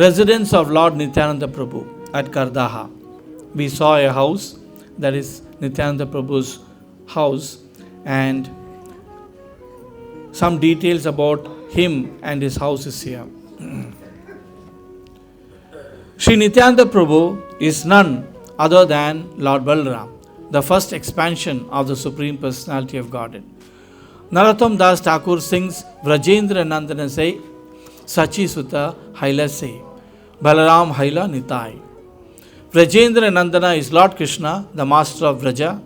residence of Lord Nityananda Prabhu at Kardaha. We saw a house, that is Nityananda Prabhu's house, and some details about him and his house is here. Sri Nityananda Prabhu is none other than Lord Balarama, the first expansion of the Supreme Personality of Godhead. Narottam Das Thakur sings Vrajendra Nandana say Sachi Sutta Haila say Balaram Haila Nitai. Vrajendra Nandana is Lord Krishna, the master of Vraja,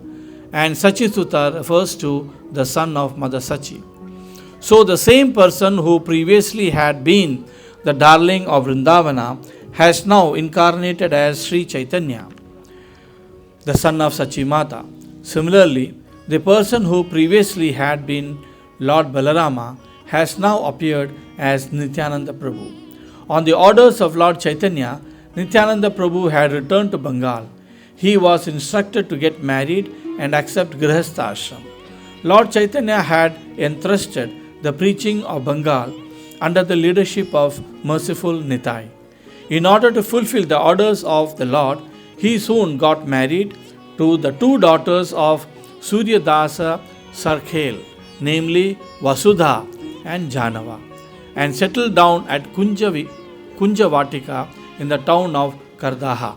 and Sachi Sutta refers to the son of Mother Sachi. So the same person who previously had been the darling of Vrindavana has now incarnated as Sri Chaitanya, the son of Sachi Mata. Similarly, the person who previously had been Lord Balarama has now appeared as Nityananda Prabhu. On the orders of Lord Chaitanya, Nityananda Prabhu had returned to Bengal. He was instructed to get married and accept Grihastha ashram. Lord Chaitanya had entrusted the preaching of Bengal under the leadership of merciful Nitai. In order to fulfill the orders of the Lord, he soon got married to the two daughters of Surya Dasa Sarkhel, namely Vasudha and Janava, and settled down at Kunjavatika in the town of Kardaha.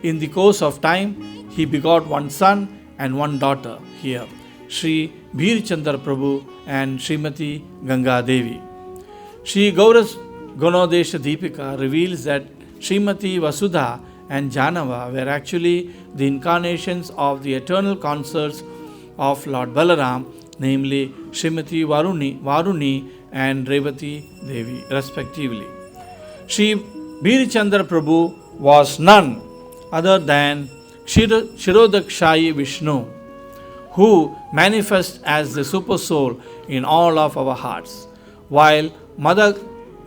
In the course of time, he begot one son and one daughter here, Sri Bhirchandra Prabhu and Srimati Ganga Devi. Sri Gaura's Gunodesha Deepika reveals that Srimati Vasudha and Janava were actually the incarnations of the eternal consorts of Lord Balarama, namely Srimati Varuni and Revati Devi, respectively. Sri Bhirchandra Prabhu was none other than Shirodakshayi Vishnu, who manifests as the super soul in all of our hearts, while Mother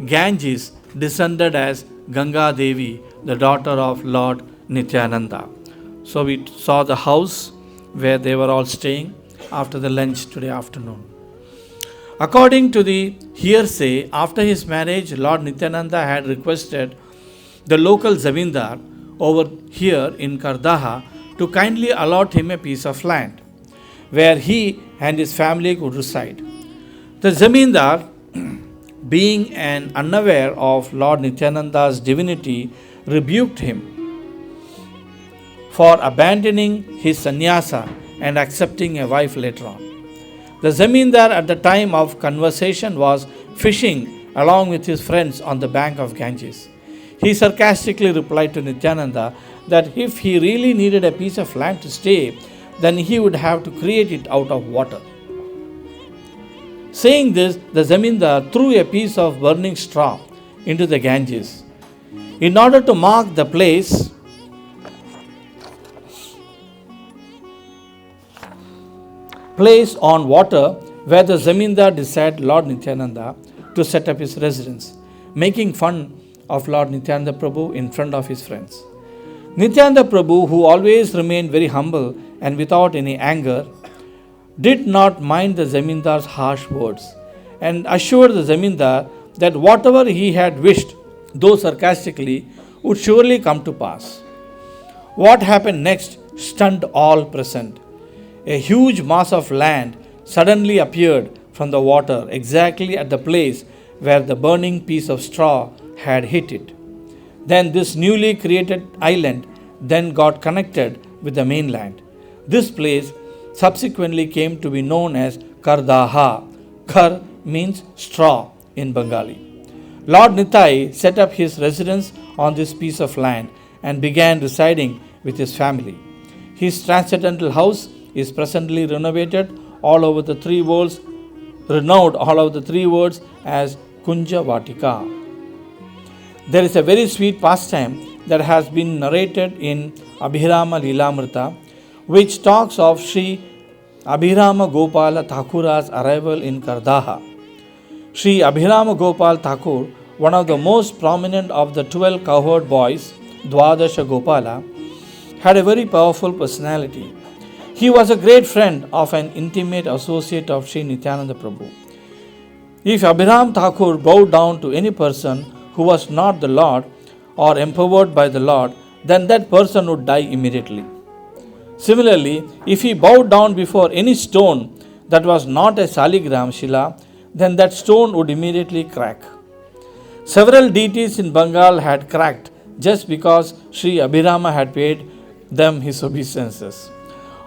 Ganges descended as Ganga Devi, the daughter of Lord Nityananda. So we saw the house where they were all staying after the lunch today afternoon. According to the hearsay, after his marriage, Lord Nityananda had requested the local Zamindar over here in Kardaha to kindly allot him a piece of land where he and his family could reside. The Zamindar, being unaware of Lord Nityananda's divinity, rebuked him for abandoning his sannyasa and accepting a wife later on. The Zamindar at the time of conversation was fishing along with his friends on the bank of Ganges. He sarcastically replied to Nityananda that if he really needed a piece of land to stay, then he would have to create it out of water. Saying this, the Zamindar threw a piece of burning straw into the Ganges. In order to mark the place on water where the Zamindar desired Lord Nityananda to set up his residence, making fun of Lord Nityananda Prabhu in front of his friends. Nityananda Prabhu, who always remained very humble and without any anger, did not mind the Zamindar's harsh words and assured the Zamindar that whatever he had wished, though sarcastically, would surely come to pass. What happened next stunned all present. A huge mass of land suddenly appeared from the water exactly at the place where the burning piece of straw had hit it. Then this newly created island then got connected with the mainland. This place subsequently came to be known as Kardaha. Kar means straw in Bengali. Lord Nitai set up his residence on this piece of land and began residing with his family. His transcendental house is presently renovated all over the three worlds, renowned all over the three worlds as Kunjavatika. There is a very sweet pastime that has been narrated in Abhirama Lilamrita, which talks of Sri Abhirama Gopala Thakura's arrival in Kardaha. Sri Abhirama Gopal Thakur, one of the most prominent of the 12 cowherd boys, Dwadasha Gopala, had a very powerful personality. He was a great friend of an intimate associate of Sri Nityananda Prabhu. If Abhiram Thakur bowed down to any person who was not the Lord, or empowered by the Lord, then that person would die immediately. Similarly, if he bowed down before any stone that was not a saligram Shila, then that stone would immediately crack. Several deities in Bengal had cracked just because Sri Abhirama had paid them his obeisances.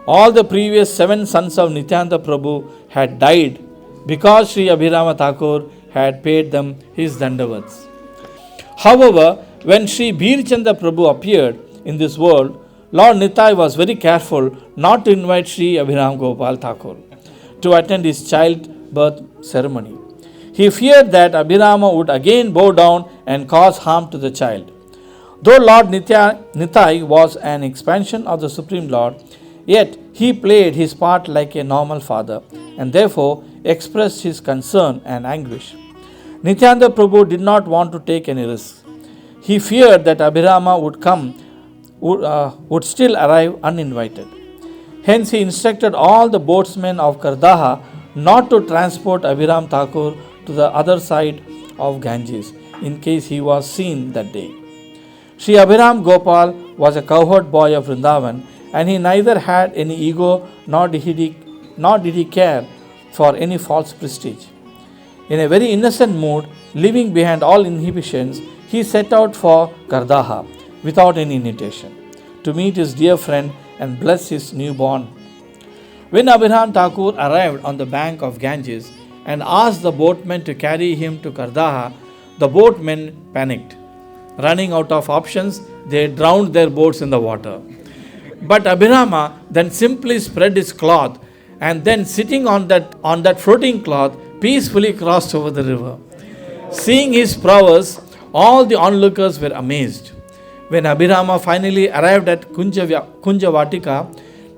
All the previous 7 sons of Nityananda Prabhu had died because Sri Abhirama Thakur had paid them his dandavats. However, when Sri Birchanda Prabhu appeared in this world, Lord Nitai was very careful not to invite Sri Abhiram Gopal Thakur to attend his childbirth ceremony. He feared that Abhirama would again bow down and cause harm to the child. Though Lord Nitai was an expansion of the Supreme Lord, yet he played his part like a normal father and therefore expressed his concern and anguish. Nityananda Prabhu did not want to take any risks. He feared that Abhirama would still arrive uninvited. Hence, he instructed all the boatsmen of Kardaha not to transport Abhiram Thakur to the other side of Ganges in case he was seen that day. Sri Abhiram Gopal was a cowherd boy of Vrindavan, and he neither had any ego nor did he care for any false prestige. In a very innocent mood, leaving behind all inhibitions, he set out for Kardaha without any invitation to meet his dear friend and bless his newborn. When Abhiram Thakur arrived on the bank of Ganges and asked the boatmen to carry him to Kardaha, the boatmen panicked. Running out of options, they drowned their boats in the water. But Abhirama then simply spread his cloth and then sitting on that floating cloth peacefully crossed over the river. Seeing his prowess, all the onlookers were amazed. When Abhirama finally arrived at Kunjavatika,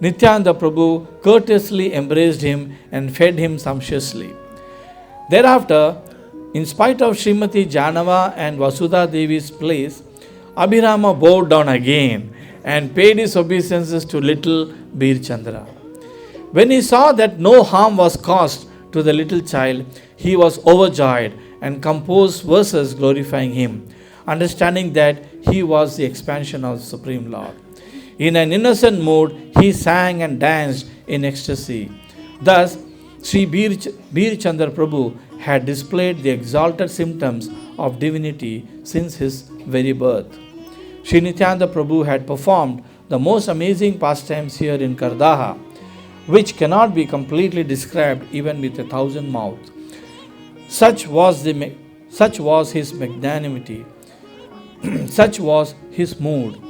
Nityananda Prabhu courteously embraced him and fed him sumptuously. Thereafter, in spite of Srimati Janava and Vasudha Devi's place, Abhirama bowed down again and paid his obeisances to little Bir Chandra. When he saw that no harm was caused to the little child, he was overjoyed and composed verses glorifying him, understanding that he was the expansion of the Supreme Lord. In an innocent mood, he sang and danced in ecstasy. Thus, Sri Bir Chandra Prabhu had displayed the exalted symptoms of divinity since his very birth. Sri Nityananda Prabhu had performed the most amazing pastimes here in Kardaha, which cannot be completely described even with 1,000 mouths. Such was his magnanimity, such was his mood,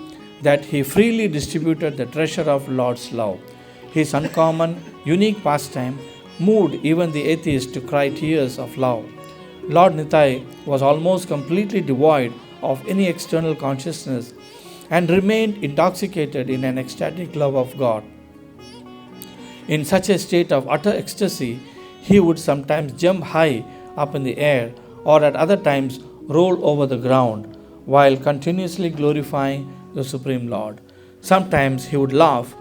that he freely distributed the treasure of Lord's love. His uncommon, unique pastime moved even the atheist to cry tears of love. Lord Nitai was almost completely devoid of any external consciousness and remained intoxicated in an ecstatic love of God. In such a state of utter ecstasy, he would sometimes jump high up in the air or at other times roll over the ground while continuously glorifying the Supreme Lord. Sometimes he would laugh,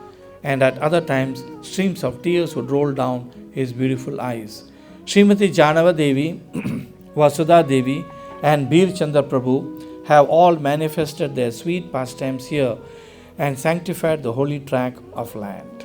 and at other times streams of tears would roll down his beautiful eyes. Srimati Janava Devi, Vasudha Devi, and Bir Chandra Prabhu have all manifested their sweet pastimes here and sanctified the holy track of land.